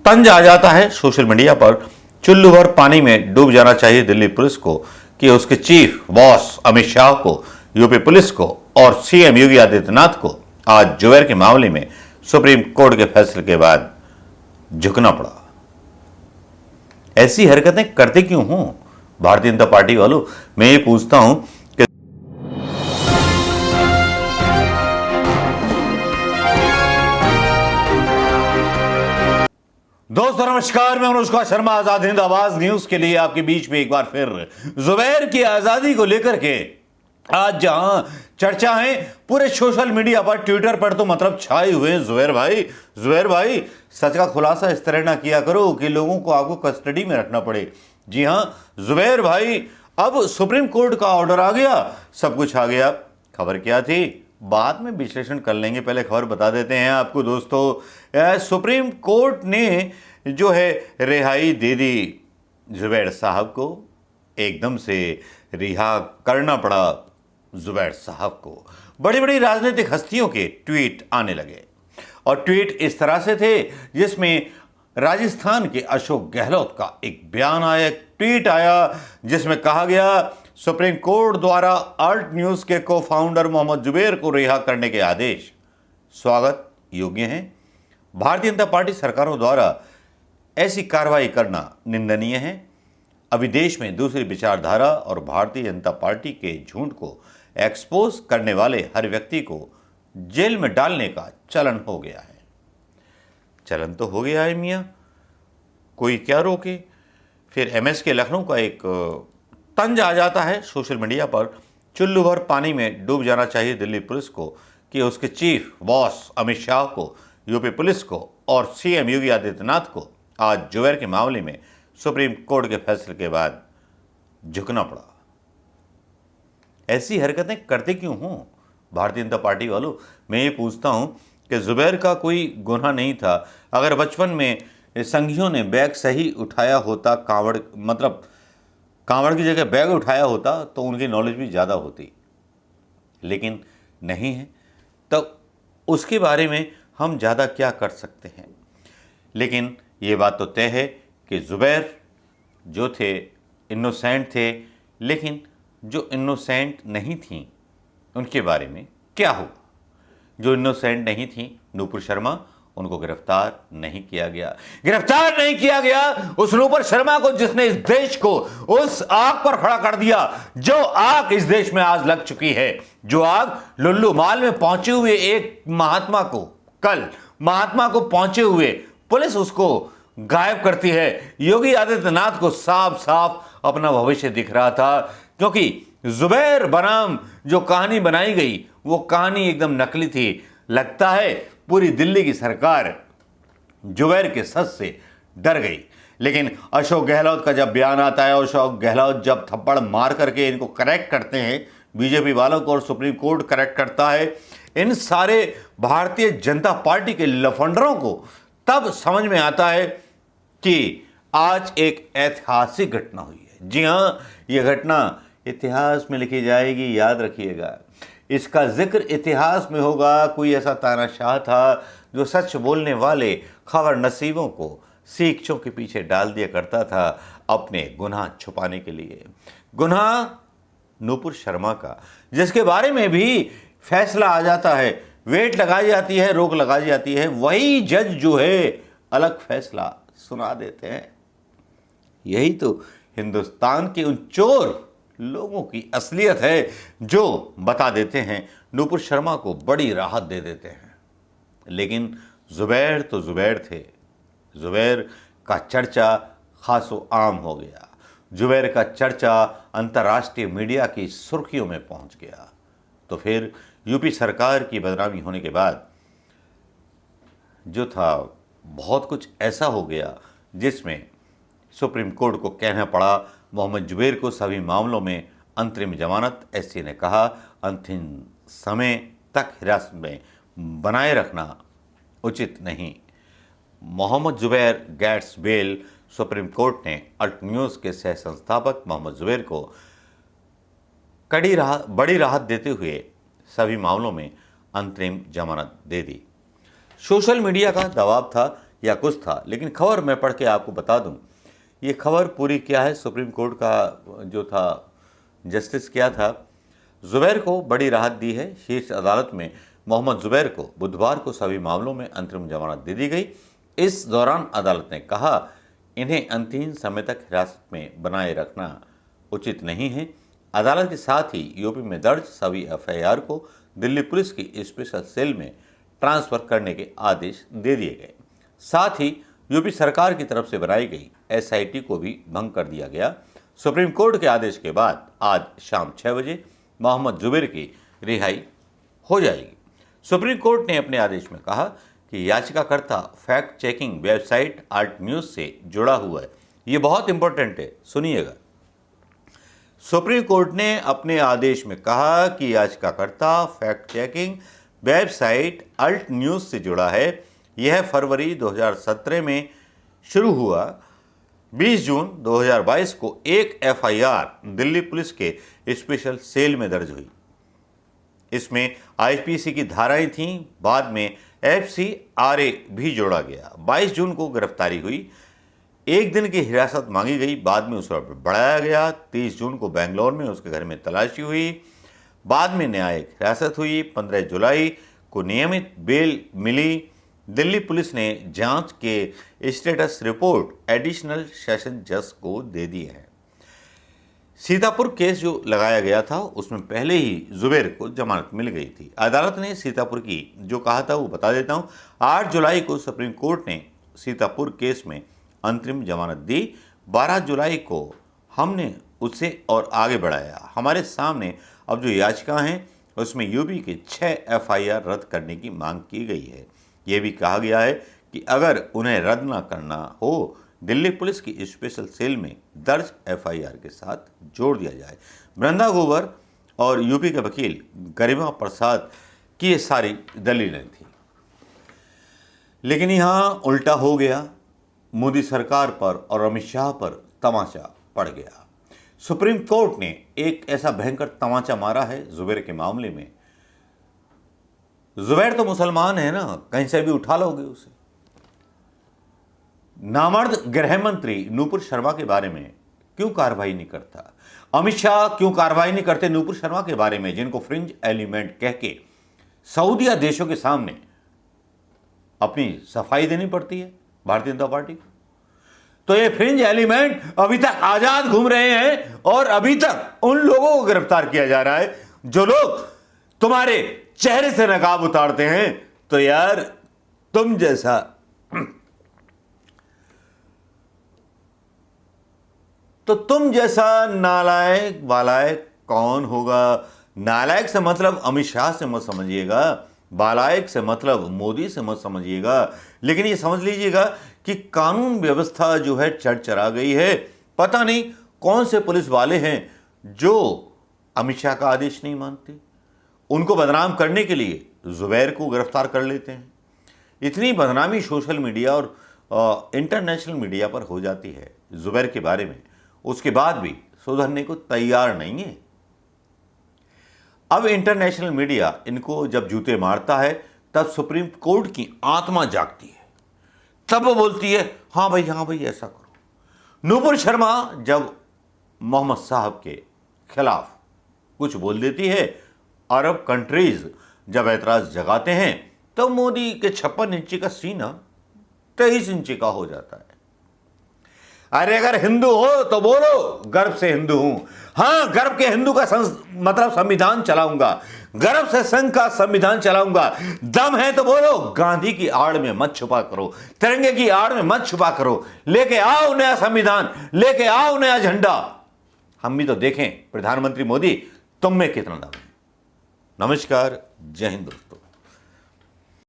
तंज आ जाता है सोशल मीडिया पर। चुल्लू भर पानी में डूब जाना चाहिए दिल्ली पुलिस को कि उसके चीफ बॉस अमित शाह को, यूपी पुलिस को और सीएम योगी आदित्यनाथ को आज जुबैर के मामले में सुप्रीम कोर्ट के फैसले के बाद झुकना पड़ा। ऐसी हरकतें करते क्यों हो भारतीय जनता पार्टी वालों? मैं ये पूछता हूं कि दोस्तों नमस्कार, मैं अनुष्का शर्मा आजाद हिंद आवाज न्यूज के लिए आपके बीच में एक बार फिर जुबैर की आजादी को लेकर के आज जहां चर्चा है पूरे सोशल मीडिया पर, ट्विटर पर तो मतलब छाए हुए हैं। जुबैर भाई सच का खुलासा इस तरह ना किया करो कि लोगों को आपको कस्टडी में रखना पड़े। जी हां जुबैर भाई, अब सुप्रीम कोर्ट का ऑर्डर आ गया, सब कुछ आ गया। खबर क्या थी बाद में विश्लेषण कर लेंगे, पहले खबर बता देते हैं आपको दोस्तों। सुप्रीम कोर्ट ने जो है रिहाई दे दी जुबैर साहब को, एकदम से रिहा करना पड़ा जुबैर साहब को। बड़ी बड़ी राजनीतिक हस्तियों के ट्वीट आने लगे और ट्वीट इस तरह से थे जिसमें राजस्थान के अशोक गहलोत का एक बयान आया, एक ट्वीट आया जिसमें कहा गया सुप्रीम कोर्ट द्वारा अल्ट न्यूज के को फाउंडर मोहम्मद जुबैर को रिहा करने के आदेश स्वागत योग्य हैं। भारतीय जनता पार्टी सरकारों द्वारा ऐसी कार्रवाई करना निंदनीय है। अभी देश में दूसरी विचारधारा और भारतीय जनता पार्टी के झूठ को एक्सपोज करने वाले हर व्यक्ति को जेल में डालने का चलन हो गया है। चलन तो हो गया है मियाँ, कोई क्या रोके। फिर एमएस के लखनऊ का एक तंज आ जाता है सोशल मीडिया पर। चुल्लू भर पानी में डूब जाना चाहिए दिल्ली पुलिस को कि उसके चीफ बॉस अमित शाह को, यूपी पुलिस को और सीएम योगी आदित्यनाथ को आज जुबैर के मामले में सुप्रीम कोर्ट के फैसले के बाद झुकना पड़ा। ऐसी हरकतें करते क्यों हो भारतीय जनता पार्टी वालों? मैं ये पूछता हूं कि जुबैर का कोई गुनाह नहीं था। अगर बचपन में संघियों ने बैग सही उठाया होता, कांवड़ की जगह बैग उठाया होता तो उनकी नॉलेज भी ज़्यादा होती, लेकिन नहीं है, तो उसके बारे में हम ज़्यादा क्या कर सकते हैं। लेकिन ये बात तो तय है कि जुबैर जो थे इनोसेंट थे, लेकिन जो इनोसेंट नहीं थीं उनके बारे में क्या हुआ? जो इनोसेंट नहीं थीं नूपुर शर्मा, उनको गिरफ्तार नहीं किया गया। उस नूपुर शर्मा को जिसने इस देश को उस आग पर खड़ा कर दिया, जो आग इस देश में आज लग चुकी है, जो आग लुल्लू माल में पहुंचे हुए एक महात्मा को, कल महात्मा को पहुंचे हुए पुलिस उसको गायब करती है। योगी आदित्यनाथ को साफ साफ अपना भविष्य दिख रहा था, क्योंकि जुबैर बनाम जो कहानी बनाई गई वो कहानी एकदम नकली थी। लगता है पूरी दिल्ली की सरकार जुबैर के सच से डर गई। लेकिन अशोक गहलोत का जब बयान आता है, अशोक गहलोत जब थप्पड़ मार करके इनको करेक्ट करते हैं, बीजेपी वालों को, और सुप्रीम कोर्ट करेक्ट करता है इन सारे भारतीय जनता पार्टी के लफंडरों को, तब समझ में आता है कि आज एक ऐतिहासिक घटना हुई है। जी हाँ, यह घटना इतिहास में लिखी जाएगी, याद रखिएगा। इसका जिक्र इतिहास में होगा। कोई ऐसा तानाशाह था जो सच बोलने वाले खबर नसीबों को सीखचों के पीछे डाल दिया करता था अपने गुनाह छुपाने के लिए। गुनाह नूपुर शर्मा का, जिसके बारे में भी फैसला आ जाता है, वेट लगाई जाती है, रोक लगाई जाती है, वही जज जो है अलग फैसला सुना देते हैं। यही तो हिंदुस्तान के उन चोर लोगों की असलियत है जो बता देते हैं, नूपुर शर्मा को बड़ी राहत दे देते हैं। लेकिन जुबैर तो जुबैर थे। जुबैर का चर्चा खासो आम हो गया। जुबैर का चर्चा अंतर्राष्ट्रीय मीडिया की सुर्खियों में पहुंच गया। तो फिर यूपी सरकार की बदनामी होने के बाद जो था, बहुत कुछ ऐसा हो गया जिसमें सुप्रीम कोर्ट को कहना पड़ा मोहम्मद जुबैर को सभी मामलों में अंतरिम जमानत। एससी ने कहा अंतिम समय तक हिरासत में बनाए रखना उचित नहीं। Mohammed Zubair gets bail. Supreme Court ने अल्ट न्यूज़ के सह संस्थापक मोहम्मद जुबैर को बड़ी राहत देते हुए सभी मामलों में अंतरिम जमानत दे दी। सोशल मीडिया का दबाव था या कुछ था, लेकिन खबर मैं पढ़ के आपको बता दूं। ये खबर पूरी क्या है, सुप्रीम कोर्ट का जो था जस्टिस क्या था, जुबैर को बड़ी राहत दी है। शीर्ष अदालत में मोहम्मद जुबैर को बुधवार को सभी मामलों में अंतरिम जमानत दे दी गई। इस दौरान अदालत ने कहा इन्हें अंतिम समय तक हिरासत में बनाए रखना उचित नहीं है। अदालत के साथ ही यूपी में दर्ज सभी एफआईआर को दिल्ली पुलिस की स्पेशल सेल में ट्रांसफर करने के आदेश दे दिए गए। साथ ही यूपी सरकार की तरफ से बनाई गई एसआईटी को भी भंग कर दिया गया। सुप्रीम कोर्ट के आदेश के बाद आज शाम 6 बजे मोहम्मद जुबैर की रिहाई हो जाएगी। सुप्रीम कोर्ट ने अपने आदेश में कहा कि याचिकाकर्ता fact checking website alt news से जुड़ा हुआ है। ये बहुत इंपॉर्टेंट है, सुनिएगा। सुप्रीम कोर्ट ने अपने आदेश में कहा कि याचिकाकर्ता fact checking website Alt News से जुड़ा है। यह फरवरी 2017 में शुरू हुआ। 20 जून 2022 को एक एफआईआर दिल्ली पुलिस के स्पेशल सेल में दर्ज हुई। इसमें आईपीसी की धाराएं थीं। बाद में एफसीआरए भी जोड़ा गया। 22 जून को गिरफ्तारी हुई। एक दिन की हिरासत मांगी गई, बाद में उसे बढ़ाया गया। 30 जून को बेंगलोर में उसके घर में तलाशी हुई, बाद में न्यायिक हिरासत हुई। 15 जुलाई को नियमित बेल मिली। दिल्ली पुलिस ने जांच के स्टेटस रिपोर्ट एडिशनल सेशन जज को दे दी है। सीतापुर केस जो लगाया गया था उसमें पहले ही जुबैर को जमानत मिल गई थी। अदालत ने सीतापुर की जो कहा था वो बता देता हूं। 8 जुलाई को सुप्रीम कोर्ट ने सीतापुर केस में अंतरिम जमानत दी। 12 जुलाई को हमने उससे और आगे बढ़ाया। हमारे सामने अब जो याचिका हैं उसमें यूपी के 6 एफआईआर रद्द करने की मांग की गई है। ये भी कहा गया है कि अगर उन्हें रद्द न करना हो दिल्ली पुलिस की स्पेशल सेल में दर्ज एफआईआर के साथ जोड़ दिया जाए। वृंदा ग्रोवर और यूपी के वकील गरिमा प्रसाद की ये सारी दलीलें थी, लेकिन यहाँ उल्टा हो गया। मोदी सरकार पर और अमित शाह पर तमाचा पड़ गया। सुप्रीम कोर्ट ने एक ऐसा भयंकर तमाचा मारा है जुबैर के मामले में। जुबैर तो मुसलमान है ना, कहीं से भी उठा लोगे उसे। नामर्द गृह मंत्री नूपुर शर्मा के बारे में क्यों कार्रवाई नहीं करता? अमित शाह क्यों कार्रवाई नहीं करते नूपुर शर्मा के बारे में, जिनको फ्रिंज एलिमेंट कह के सऊदिया देशों के सामने अपनी सफाई देनी पड़ती है भारतीय जनता पार्टी को? तो ये फ्रिंज एलिमेंट अभी तक आजाद घूम रहे हैं और अभी तक उन लोगों को गिरफ्तार किया जा रहा है जो लोग तुम्हारे चेहरे से नकाब उतारते हैं। तो यार तुम जैसा नालायक वालायक कौन होगा? नालायक से मतलब अमित शाह से मत समझिएगा, बालायक से मतलब मोदी से मत समझिएगा, लेकिन ये समझ लीजिएगा कि कानून व्यवस्था जो है चरचरा गई है। पता नहीं कौन से पुलिस वाले हैं जो अमित शाह का आदेश नहीं मानते। उनको बदनाम करने के लिए जुबैर को गिरफ्तार कर लेते हैं। इतनी बदनामी सोशल मीडिया और इंटरनेशनल मीडिया पर हो जाती है जुबैर के बारे में, उसके बाद भी सुधरने को तैयार नहीं है। अब इंटरनेशनल मीडिया इनको जब जूते मारता है तब सुप्रीम कोर्ट की आत्मा जागती है, तब वो बोलती है हाँ भाई ऐसा करो। नूपुर शर्मा जब मोहम्मद साहब के खिलाफ कुछ बोल देती है, अरब कंट्रीज जब ऐतराज जगाते हैं तो मोदी के 56 इंची का सीना 23 इंची का हो जाता है। अरे अगर हिंदू हो तो बोलो गर्व से हिंदू हूं। हाँ, गर्व के हिंदू का मतलब संविधान चलाऊंगा, गर्व से संघ का संविधान चलाऊंगा। दम है तो बोलो, गांधी की आड़ में मत छुपा करो, तिरंगे की आड़ में मत छुपा करो। लेके आओ नया संविधान, लेके आओ नया झंडा। हम भी तो देखें प्रधानमंत्री मोदी तुम में कितना दम है। नमस्कार, जय हिंद।